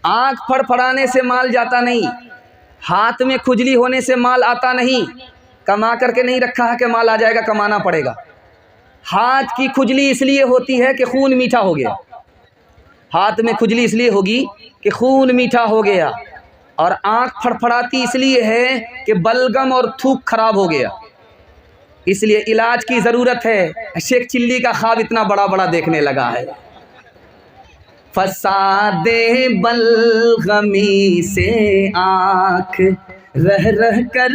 आँख फड़फड़ाने से माल जाता नहीं, हाथ में खुजली होने से माल आता नहीं। कमा करके नहीं रखा है कि माल आ जाएगा, कमाना पड़ेगा। हाथ की खुजली इसलिए होती है कि खून मीठा हो गया। हाथ में खुजली इसलिए होगी कि खून मीठा हो गया, और आँख फड़फड़ाती इसलिए है कि बलगम और थूक खराब हो गया। इसलिए इलाज की ज़रूरत है। शेख चिल्ली का ख्वाब इतना बड़ा बड़ा देखने लगा है। फसादे बलगमी से आँख रह रह कर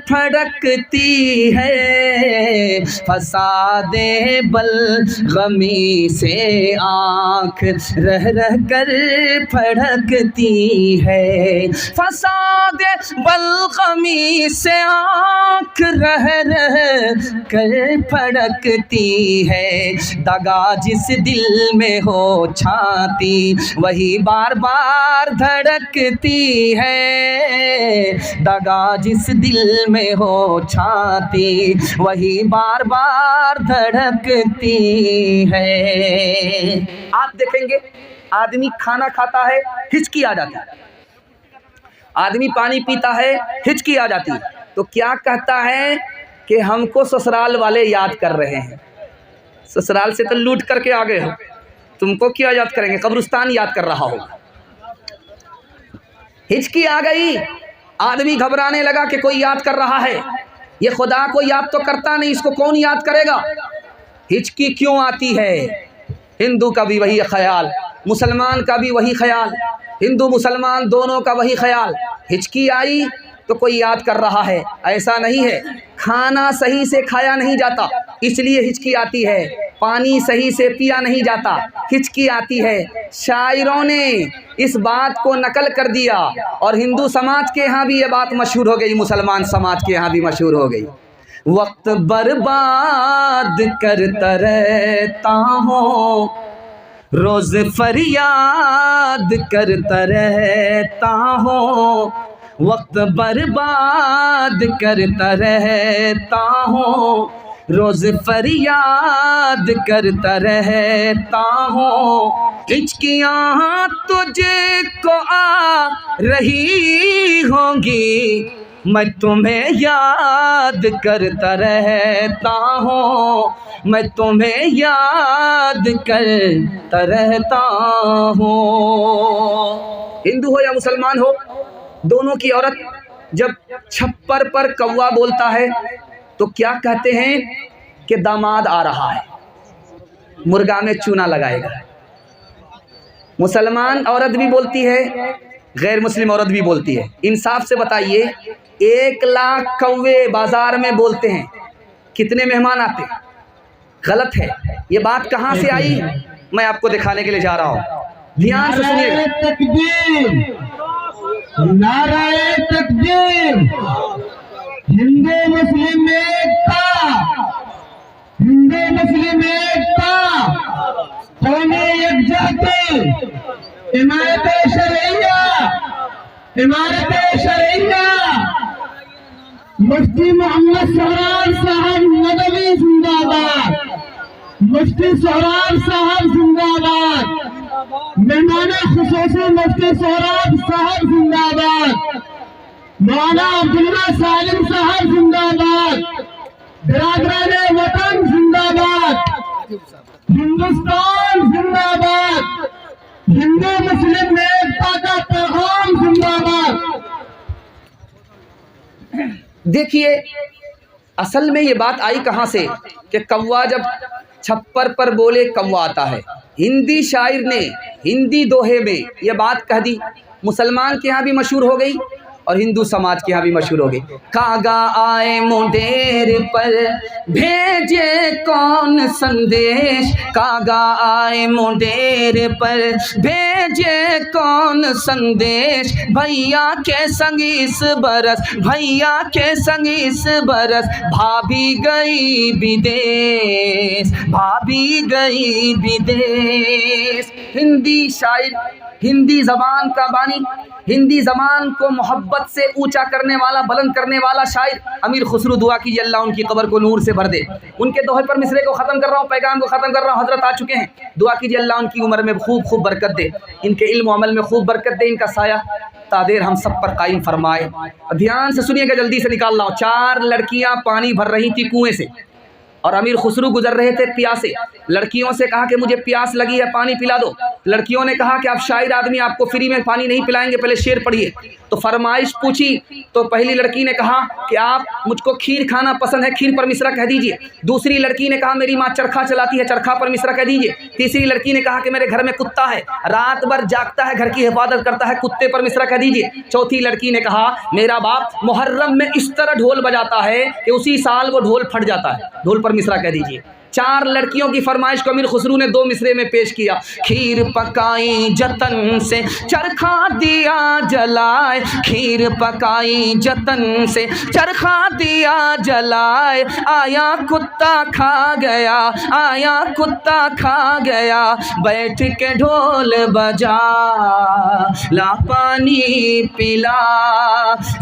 फड़कती है। फसादे बलगमी से आँख रह रह कर फड़कती है। फसादे बलगमी से आँख रह रह कर फड़कती है। दगा जिस दिल में हो छाती वही बार बार धड़कती है। दगा जिस दिल में हो छाती वही बार बार धड़कती है। आप देखेंगे आदमी खाना खाता है, हिचकी आ जाती है। आदमी पानी पीता है, हिचकी आ जाती है। तो क्या कहता है कि हमको ससुराल वाले याद कर रहे हैं। ससुराल से तो लूट करके आ गए हो, तुमको क्या याद करेंगे, कब्रिस्तान याद कर रहा होगा। हिचकी आ गई, आदमी घबराने लगा कि कोई याद कर रहा है। ये खुदा को याद तो करता नहीं, इसको कौन याद करेगा। हिचकी क्यों आती है? हिंदू का भी वही ख्याल, मुसलमान का भी वही ख्याल, हिंदू मुसलमान दोनों का वही ख्याल। हिचकी आई तो कोई याद कर रहा है। ऐसा नहीं है, खाना सही से खाया नहीं जाता इसलिए हिचकी आती है। पानी सही से पिया नहीं जाता, हिचकी आती है। शायरों ने इस बात को नकल कर दिया और हिंदू समाज के यहाँ भी ये बात मशहूर हो गई, मुसलमान समाज के यहाँ भी मशहूर हो गई। वक्त बर्बाद करता रहता हूँ, रोज फरियाद करता रहता हूँ। वक्त बर्बाद करता रहता हूँ, रोज फरियाद करता रहता हूँ। हिचकियाँ तुझे को आ रही होंगी, मैं तुम्हें याद करता रहता हूँ। मैं तुम्हें याद करता रहता हूँ। हिंदू हो या मुसलमान हो, दोनों की औरत जब छप्पर पर कौवा बोलता है तो क्या कहते हैं कि दामाद आ रहा है, मुर्गा में चूना लगाएगा। मुसलमान औरत भी बोलती है, गैर मुस्लिम औरत भी बोलती है। इंसाफ से बताइए, 1 लाख कौवे बाजार में बोलते हैं, कितने मेहमान आते हैं? गलत है। ये बात कहाँ से आई, मैं आपको दिखाने के लिए जा रहा हूँ। ध्यान से सुनिएगा। नाराए तकबीर, हिंदू मुस्लिम एकता, हिंदू मुस्लिम एकता, कौमी यकजहती, इमारत शरइया, इमारत शरइया। मुफ्ती मोहम्मद सोहराब साहब नदवी जिंदाबाद, मुफ्ती सोहराब साहब जिंदाबाद। मेहमान खुसूसी मुफ्ती सोहराब साहब जिंदाबाद। मौलाना अब्दुल्ला सालिम साहब जिंदाबाद। बिरादरान वतन जिंदाबाद। हिंदुस्तान जिंदाबाद। हिंदू मुस्लिम एकता का पैगाम जिंदाबाद। देखिए, असल में ये बात आई कहाँ से कि कौवा जब छप्पर पर बोले कौवा आता है। हिंदी शायर ने हिंदी दोहे में ये बात कह दी, मुसलमान के यहाँ भी मशहूर हो गई और हिंदू समाज के यहाँ भी मशहूर हो गई। कागा आए मुंडेर पर भेजे कौन संदेश, कागा आए मुंडेर पर भेजे कौन संदेश। भैया के संग इस बरस, भैया के संग इस बरस, भाभी गई विदेश, भाभी गई विदेश। हिंदी शायर हिंदी ज़बान का बानी, हिंदी ज़बान को मोहब्बत से ऊंचा करने वाला, बुलंद करने वाला शायर अमीर खुसरू। दुआ कीजिए अल्लाह उनकी कब्र को नूर से भर दे। उनके दोहे पर मिसरे को ख़त्म कर रहा हूँ, पैगाम को ख़त्म कर रहा हूँ। हज़रत आ चुके हैं। दुआ कीजिए अल्लाह उनकी उम्र में खूब खूब बरकत दे, इनके इल्म अमल में खूब बरकत दे, इनका साया तादेर हम सब पर कायम फरमाए। ध्यान से सुनिएगा, जल्दी से निकाल रहा हूँ। 4 लड़कियाँ पानी भर रही थी कुएँ से, और अमीर खुसरू गुजर रहे थे प्यासे। लड़कियों से कहा कि मुझे प्यास लगी है, पानी पिला दो। लड़कियों ने कहा कि आप शायर आदमी, आपको फ्री में पानी नहीं पिलाएंगे, पहले शेर पढ़िए। तो फरमाइश पूछी तो पहली लड़की ने कहा कि आप, मुझको खीर खाना पसंद है, खीर पर मिसरा कह दीजिए। दूसरी लड़की ने कहा मेरी माँ चरखा चलाती है, चरखा पर मिसरा कह दीजिए। तीसरी लड़की ने कहा कि मेरे घर में कुत्ता है, रात भर जागता है, घर की हिफाजत करता है, कुत्ते पर मिसरा कह दीजिए। चौथी लड़की ने कहा मेरा बाप मुहर्रम में इस तरह ढोल बजाता है कि उसी साल वो ढोल फट जाता है, ढोल पर मिसरा कह दीजिए। 4 लड़कियों की फरमाइश को अमीर खुसरू ने 2 मिसरे में पेश किया। खीर पकाई जतन से चरखा दिया जलाए, खीर पकाई जतन से चरखा दिया जलाए, आया कुत्ता खा गया, आया कुत्ता खा गया, बैठ के ढोल बजा ला पानी पिला।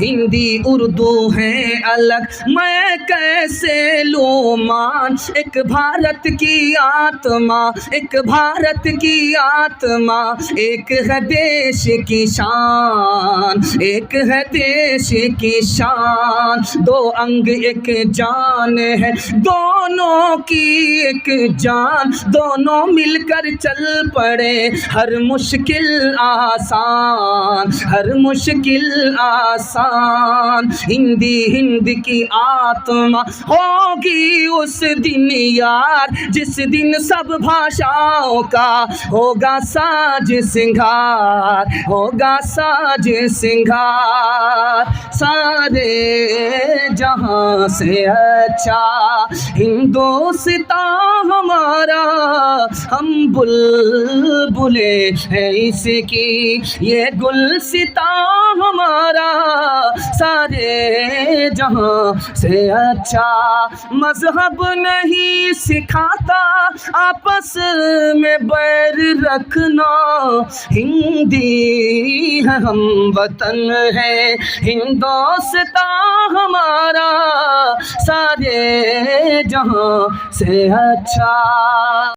हिंदी उर्दू है अलग, मैं कैसे लूँ मान, एक भारत की आत्मा, एक भारत की आत्मा, एक है देश की शान, एक है देश की शान। 2 अंग एक जान है, दोनों की एक जान, दोनों मिलकर चल पड़े, हर मुश्किल आसान, हर मुश्किल आसान। हिंदी हिंद की आत्मा होगी उस दिन यार, जिस दिन सब भाषाओं का होगा साज सिंगार, होगा साज सिंगार। सारे जहां से अच्छा हिंदुस्तान हमारा, हम बुलबुले हैं इसकी, ये गुलसिता हमारा, सारे जहां से अच्छा। मजहब नहीं सिखाता आपस में बैर रखना, हिंदी है हम वतन है, हिंदुस्तान हमारा, सारे जहां से अच्छा।